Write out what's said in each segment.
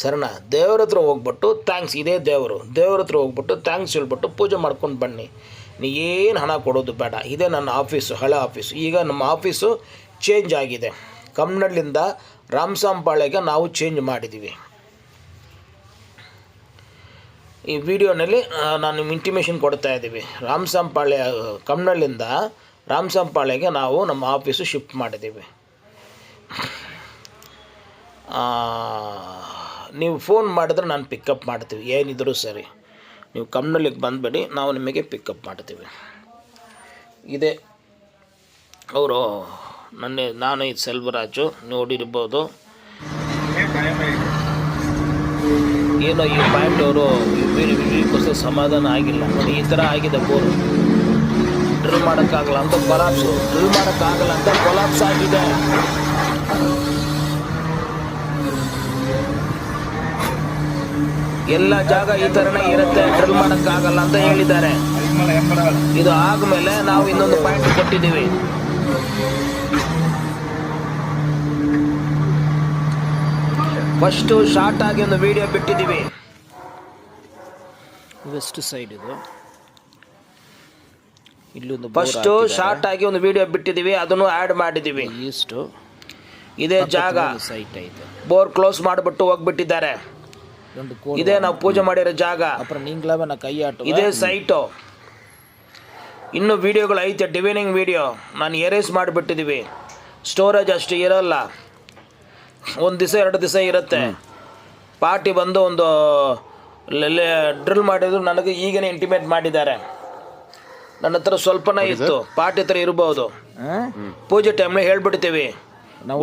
ಸರಿನಾ? ದೇವ್ರ ಹತ್ರ ಹೋಗ್ಬಿಟ್ಟು ಥ್ಯಾಂಕ್ಸ್, ಇದೇ ದೇವ್ರ ಹತ್ರ ಹೋಗ್ಬಿಟ್ಟು ಥ್ಯಾಂಕ್ಸ್ ಹೇಳ್ಬಿಟ್ಟು ಪೂಜೆ ಮಾಡ್ಕೊಂಡು ಬನ್ನಿ. ನೀ ಏನು ಹಣ ಕೊಡೋದು ಬೇಡ. ಇದೇ ನನ್ನ ಆಫೀಸು, ಹಳೆ ಆಫೀಸು. ಈಗ ನಮ್ಮ ಆಫೀಸು ಚೇಂಜ್ ಆಗಿದೆ. ಕಮ್ನಳ್ಳಿಂದ ರಾಮಸಾಂಪಾಳ್ಯಗೆ ನಾವು ಚೇಂಜ್ ಮಾಡಿದ್ದೀವಿ. ಈ ವಿಡಿಯೋನಲ್ಲಿ ನಾನು ಇಂಟಿಮೇಷನ್ ಕೊಡ್ತಾ ಇದ್ದೀವಿ. ಕಮ್ನಳ್ಳಿಂದ ರಾಮಸಾಂಪಾಳ್ಯಗೆ ನಾವು ನಮ್ಮ ಆಫೀಸು ಶಿಫ್ಟ್ ಮಾಡಿದ್ದೀವಿ. ನೀವು ಫೋನ್ ಮಾಡಿದ್ರೆ ನಾನು ಪಿಕಪ್ ಮಾಡ್ತೀವಿ, ಏನಿದ್ರೂ ಸರಿ. ನೀವು ಕಮ್ನಳ್ಳಿಗೆ ಬಂದುಬೇಡಿ, ನಾವು ನಿಮಗೆ ಪಿಕಪ್ ಮಾಡ್ತೀವಿ. ಇದೇ ಅವರು ನಾನು ಇದು ಸೆಲ್ವರಾಜು, ನೋಡಿರ್ಬೋದು. ಏನೋ ಈ ಪಾಯಿಂಟ್ ಅವರು ವಿಡಿಯೋಕ್ಕೋಸ್ಕರ ಸಮಾಧಾನ ಆಗಿಲ್ಲ ನೋಡಿ. ಈ ಥರ ಆಗಿದೆ ಬೋರು. ಡ್ರಿಲ್ ಮಾಡೋಕ್ಕಾಗಲ್ಲ ಅಂತ ಕೊಲಾಪ್ಸ್ ಆಗಿದೆ. ಎಲ್ಲ ಜಾಗ ಈ ಥರನೇ ಇರುತ್ತೆ, ಡ್ರಿಲ್ ಮಾಡೋಕ್ಕಾಗಲ್ಲ ಅಂತ ಹೇಳಿದ್ದಾರೆ. ಇದು ಆದಮೇಲೆ ನಾವು ಇನ್ನೊಂದು ಪಾಯಿಂಟ್ ಕೊಟ್ಟಿದ್ದೀವಿ. ಫಸ್ಟು ಶಾರ್ಟ್ ಆಗಿ ಒಂದು ವಿಡಿಯೋ ಬಿಟ್ಟಿದ್ದೀವಿ. ವೆಸ್ಟ್ ಸೈಡ್ ಇದು. ಇಲ್ಲೊಂದು ಫಸ್ಟು ಶಾರ್ಟ್ ಆಗಿ ಒಂದು ವಿಡಿಯೋ ಬಿಟ್ಟಿದ್ದೀವಿ, ಅದನ್ನು ಆ್ಯಡ್ ಮಾಡಿದ್ದೀವಿ. ಈಸ್ಟು ಇದೇ ಜಾಗ ಸೈಟ್ ಐತೆ. ಬೋರ್ ಕ್ಲೋಸ್ ಮಾಡಿಬಿಟ್ಟು ಹೋಗ್ಬಿಟ್ಟಿದ್ದಾರೆ. ಇದೇ ನಾವು ಪೂಜೆ ಮಾಡಿರೋ ಜಾಗ. ಇದೇ ಸೈಟು. ಇನ್ನೂ ವಿಡಿಯೋಗಳು ಐತೆ, ಡಿವೈನಿಂಗ್ ವಿಡಿಯೋ ನಾನು ಎರೇಸ್ ಮಾಡಿಬಿಟ್ಟಿದ್ದೀವಿ. ಸ್ಟೋರೇಜ್ ಅಷ್ಟು ಇರೋಲ್ಲ, 1 ದಿವಸ 2 ದಿವಸ ಇರುತ್ತೆ. ಪಾರ್ಟಿ ಬಂದು ಒಂದು ಡ್ರಿಲ್ ಮಾಡಿದ್ರು ನನಗೆ ಈಗನೇ ಇಂಟಿಮೇಟ್ ಮಾಡಿದ್ದಾರೆ. ನನ್ನ ಹತ್ರ ಸ್ವಲ್ಪನೇ ಇತ್ತು, ಪಾರ್ಟಿ ಹತ್ರ ಇರ್ಬೋದು. ಪೂಜೆ ಟೈಮ್ನ ಹೇಳ್ಬಿಡ್ತೀವಿ,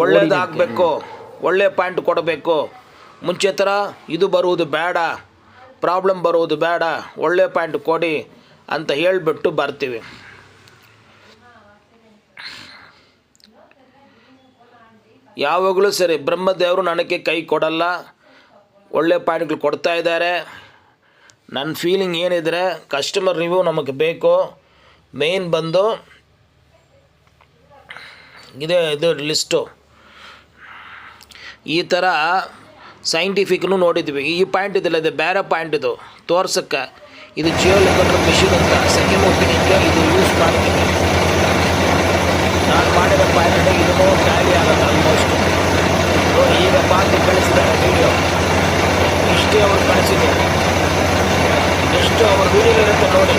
ಒಳ್ಳೇದಾಗಬೇಕು, ಒಳ್ಳೆ ಪಾಯಿಂಟ್ ಕೊಡಬೇಕು. ಮುಂಚೆ ಥರ ಇದು ಬರುವುದು ಬೇಡ, ಪ್ರಾಬ್ಲಮ್ ಬರುವುದು ಬೇಡ, ಒಳ್ಳೆ ಪಾಯಿಂಟ್ ಕೊಡಿ ಅಂತ ಹೇಳಿಬಿಟ್ಟು ಬರ್ತೀವಿ. ಯಾವಾಗಲೂ ಸರಿ, ಬ್ರಹ್ಮದೇವರು ನನಗೆ ಕೈ ಕೊಡಲ್ಲ, ಒಳ್ಳೆ ಪಾಯಿಂಟ್ಗಳು ಕೊಡ್ತಾ ಇದ್ದಾರೆ. ನನ್ನ ಫೀಲಿಂಗ್ ಏನಿದ್ರೆ ಕಸ್ಟಮರ್ ರಿವ್ಯೂ ನಮಗೆ ಬೇಕು. ಮೇನ್ ಬಂದು ಇದು ಲಿಸ್ಟು. ಈ ಥರ ಸೈಂಟಿಫಿಕ್ನು ನೋಡಿದ್ವಿ. ಈ ಪಾಯಿಂಟ್ ಇದಿಲ್ಲ, ಇದು ಬೇರೆ ಪಾಯಿಂಟ್. ಇದು ತೋರ್ಸಕ್ಕೆ ಇದು ಜಿಯೋಲಜಿಕಲ್ ಮಿಷಿನ್ ಅಂತ ಸೆಕೆಂಡ್ ಒಪಿನಿಯನ್ಗೆ ಇದು ಯೂಸ್ ಮಾಡ್ತೀನಿ. ನಾನು ಮಾಡಿರೋ ಪಾಯಿಂಟ್ ಇದನ್ನು ಟ್ಯಾಲಿ ಆಗುತ್ತೆ ಆಲ್ಮೋಸ್ಟ್. ಈಗ ಪಾರ್ಟಿ ಕಳಿಸಿದ್ದಾರೆ ವಿಡಿಯೋ, ಇಷ್ಟೇ ಅವ್ರು ಕಳಿಸಿದೆ. ಎಷ್ಟು ಅವ್ರ ವಿಡಿಯೋ ಇರುತ್ತೆ ನೋಡಿ.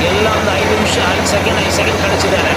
ಎಲ್ಲ ಒಂದು 5 ನಿಮಿಷ 5 ಸೆಕೆಂಡ್ ಕಳಿಸಿದ್ದಾರೆ.